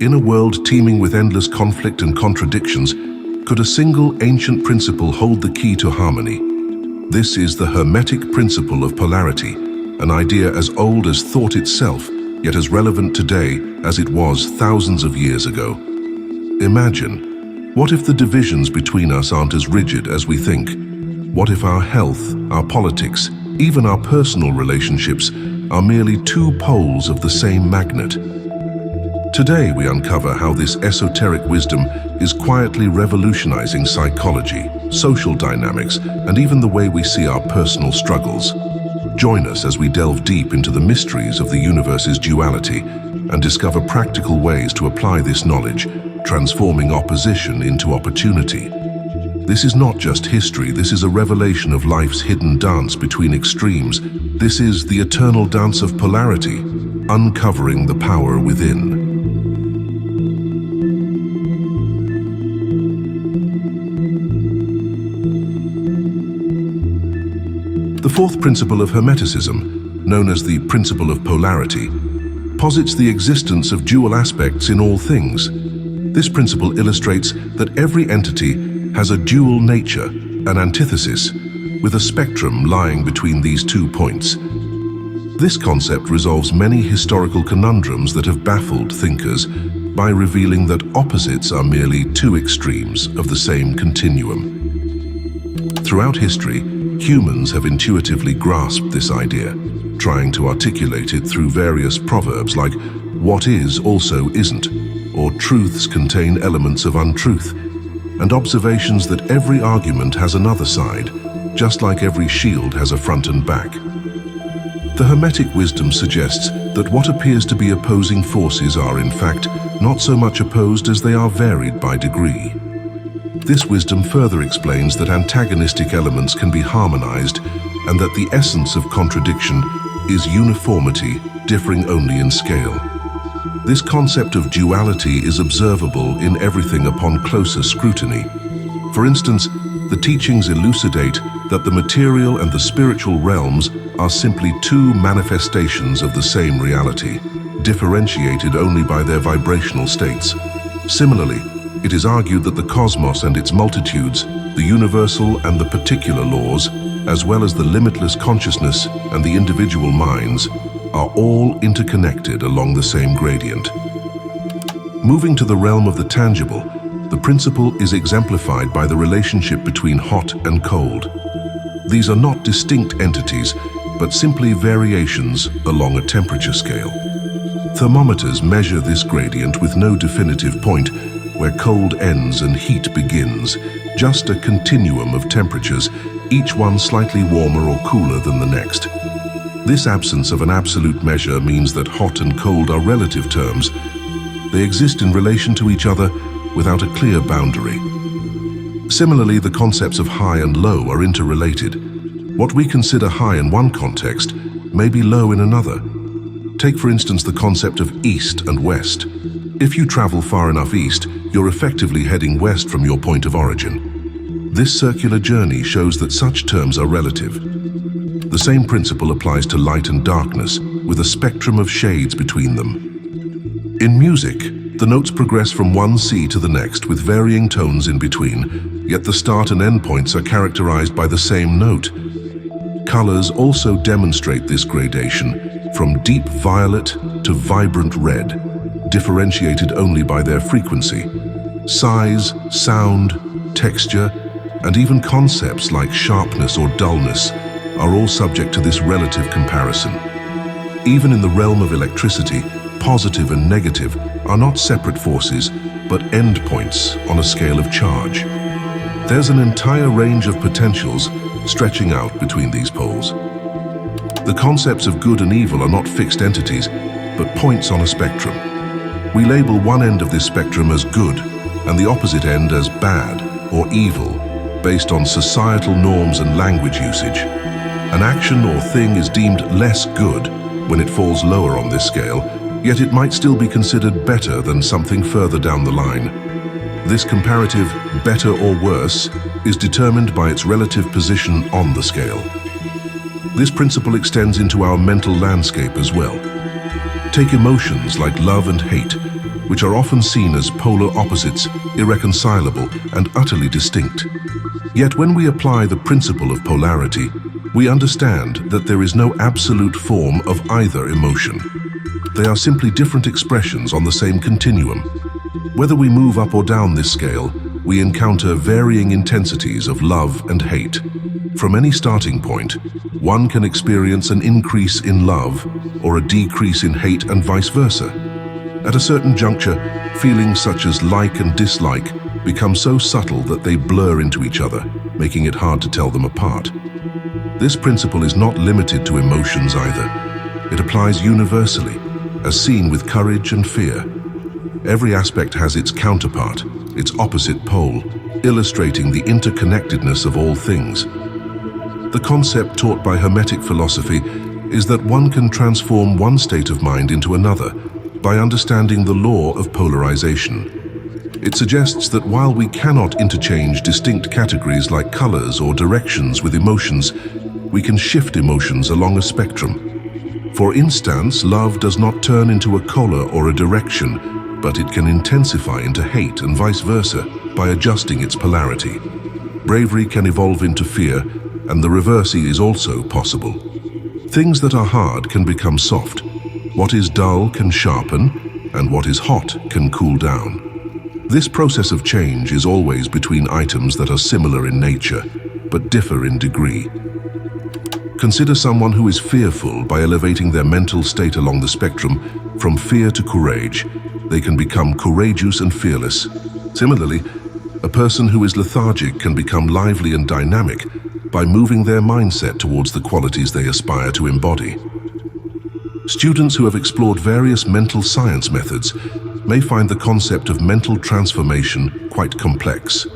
In a world teeming with endless conflict and contradictions, could a single ancient principle hold the key to harmony? This is the Hermetic Principle of Polarity, an idea as old as thought itself, yet as relevant today as it was thousands of years ago. Imagine, what if the divisions between us aren't as rigid as we think? What if our health, our politics, even our personal relationships are merely two poles of the same magnet? Today we uncover how this esoteric wisdom is quietly revolutionizing psychology, social dynamics, and even the way we see our personal struggles. Join us as we delve deep into the mysteries of the universe's duality and discover practical ways to apply this knowledge, transforming opposition into opportunity. This is not just history, this is a revelation of life's hidden dance between extremes. This is the eternal dance of polarity, uncovering the power within. The fourth principle of Hermeticism, known as the Principle of Polarity, posits the existence of dual aspects in all things. This principle illustrates that every entity has a dual nature, an antithesis, with a spectrum lying between these 2 points. This concept resolves many historical conundrums that have baffled thinkers by revealing that opposites are merely 2 extremes of the same continuum. Throughout history, humans have intuitively grasped this idea, trying to articulate it through various proverbs like "what is also isn't," or "truths contain elements of untruth," and observations that every argument has another side, just like every shield has a front and back. The Hermetic wisdom suggests that what appears to be opposing forces are in fact not so much opposed as they are varied by degree. This wisdom further explains that antagonistic elements can be harmonized and that the essence of contradiction is uniformity, differing only in scale. This concept of duality is observable in everything upon closer scrutiny. For instance, the teachings elucidate that the material and the spiritual realms are simply 2 manifestations of the same reality, differentiated only by their vibrational states. Similarly, it is argued that the cosmos and its multitudes, the universal and the particular laws, as well as the limitless consciousness and the individual minds, are all interconnected along the same gradient. Moving to the realm of the tangible, the principle is exemplified by the relationship between hot and cold. These are not distinct entities, but simply variations along a temperature scale. Thermometers measure this gradient with no definitive point, where cold ends and heat begins, just a continuum of temperatures, each one slightly warmer or cooler than the next. This absence of an absolute measure means that hot and cold are relative terms. They exist in relation to each other without a clear boundary. Similarly, the concepts of high and low are interrelated. What we consider high in one context may be low in another. Take, for instance, the concept of east and west. If you travel far enough east, you're effectively heading west from your point of origin. This circular journey shows that such terms are relative. The same principle applies to light and darkness, with a spectrum of shades between them. In music, the notes progress from one C to the next with varying tones in between, yet the start and end points are characterized by the same note. Colors also demonstrate this gradation, from deep violet to vibrant red, differentiated only by their frequency. Size, sound, texture, and even concepts like sharpness or dullness are all subject to this relative comparison. Even in the realm of electricity, positive and negative are not separate forces, but endpoints on a scale of charge. There's an entire range of potentials stretching out between these poles. The concepts of good and evil are not fixed entities, but points on a spectrum. We label one end of this spectrum as good and the opposite end as bad or evil, based on societal norms and language usage. An action or thing is deemed less good when it falls lower on this scale, yet it might still be considered better than something further down the line. This comparative better or worse is determined by its relative position on the scale. This principle extends into our mental landscape as well. Take emotions like love and hate. which are often seen as polar opposites, irreconcilable, and utterly distinct. Yet when we apply the principle of polarity, we understand that there is no absolute form of either emotion. They are simply different expressions on the same continuum. Whether we move up or down this scale, we encounter varying intensities of love and hate. From any starting point, one can experience an increase in love or a decrease in hate and vice versa. At a certain juncture, feelings such as like and dislike become so subtle that they blur into each other, making it hard to tell them apart. This principle is not limited to emotions either. It applies universally, as seen with courage and fear. Every aspect has its counterpart, its opposite pole, illustrating the interconnectedness of all things. The concept taught by Hermetic philosophy is that one can transform one state of mind into another by understanding the law of polarization. It suggests that while we cannot interchange distinct categories like colors or directions with emotions, we can shift emotions along a spectrum. For instance, love does not turn into a color or a direction, but it can intensify into hate and vice versa by adjusting its polarity. Bravery can evolve into fear, and the reverse is also possible. Things that are hard can become soft. What is dull can sharpen, and what is hot can cool down. This process of change is always between items that are similar in nature, but differ in degree. Consider someone who is fearful. By elevating their mental state along the spectrum from fear to courage, they can become courageous and fearless. Similarly, a person who is lethargic can become lively and dynamic by moving their mindset towards the qualities they aspire to embody. Students who have explored various mental science methods may find the concept of mental transformation quite complex.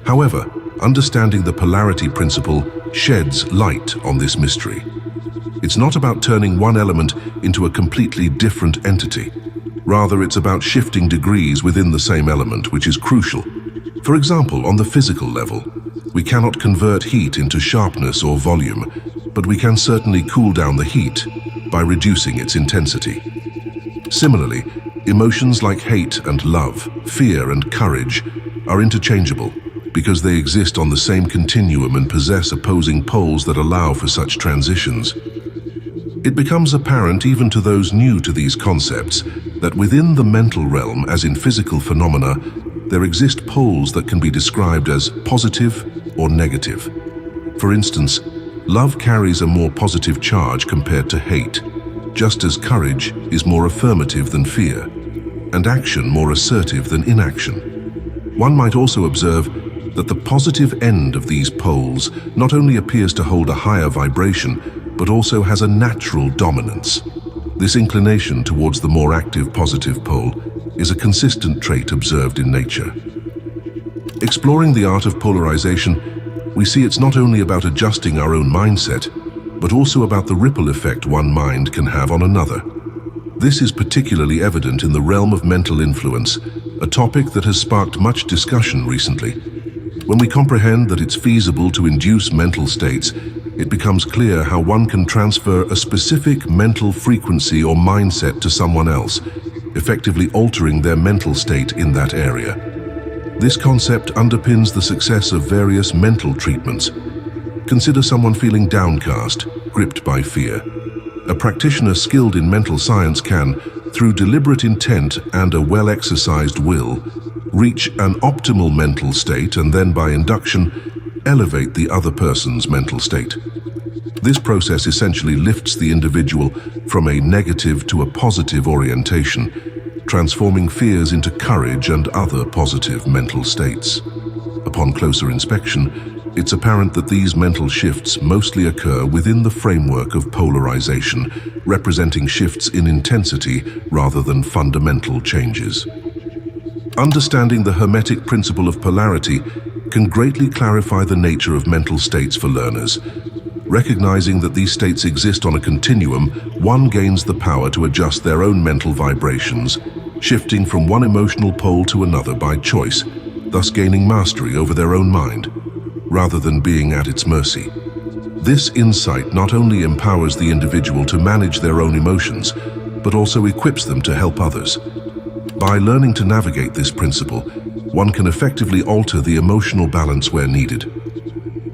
However, understanding the polarity principle sheds light on this mystery. It's not about turning one element into a completely different entity. Rather, it's about shifting degrees within the same element, which is crucial. For example, on the physical level, we cannot convert heat into sharpness or volume, but we can certainly cool down the heat by reducing its intensity. Similarly, emotions like hate and love, fear and courage are interchangeable because they exist on the same continuum and possess opposing poles that allow for such transitions. It becomes apparent even to those new to these concepts that within the mental realm, as in physical phenomena, there exist poles that can be described as positive or negative. For instance, love carries a more positive charge compared to hate, just as courage is more affirmative than fear, and action more assertive than inaction. One might also observe that the positive end of these poles not only appears to hold a higher vibration, but also has a natural dominance. This inclination towards the more active positive pole is a consistent trait observed in nature. Exploring the art of polarization, we see it's not only about adjusting our own mindset, but also about the ripple effect one mind can have on another. This is particularly evident in the realm of mental influence, a topic that has sparked much discussion recently. When we comprehend that it's feasible to induce mental states, it becomes clear how one can transfer a specific mental frequency or mindset to someone else, effectively altering their mental state in that area. This concept underpins the success of various mental treatments. Consider someone feeling downcast, gripped by fear. A practitioner skilled in mental science can, through deliberate intent and a well-exercised will, reach an optimal mental state and then, by induction, elevate the other person's mental state. This process essentially lifts the individual from a negative to a positive orientation, transforming fears into courage and other positive mental states. Upon closer inspection, it's apparent that these mental shifts mostly occur within the framework of polarization, representing shifts in intensity rather than fundamental changes. Understanding the Hermetic Principle of Polarity can greatly clarify the nature of mental states for learners. Recognizing that these states exist on a continuum, one gains the power to adjust their own mental vibrations, shifting from one emotional pole to another by choice, thus gaining mastery over their own mind, rather than being at its mercy. This insight not only empowers the individual to manage their own emotions, but also equips them to help others. by learning to navigate this principle, one can effectively alter the emotional balance where needed.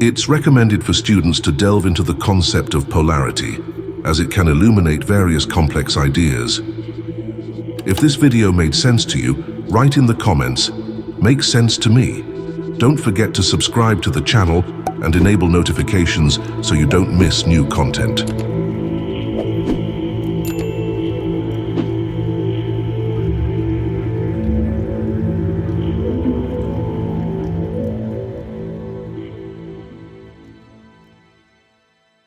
It's recommended for students to delve into the concept of polarity, as it can illuminate various complex ideas. If this video made sense to you, write in the comments, "Makes sense to me." Don't forget to subscribe to the channel and enable notifications so you don't miss new content.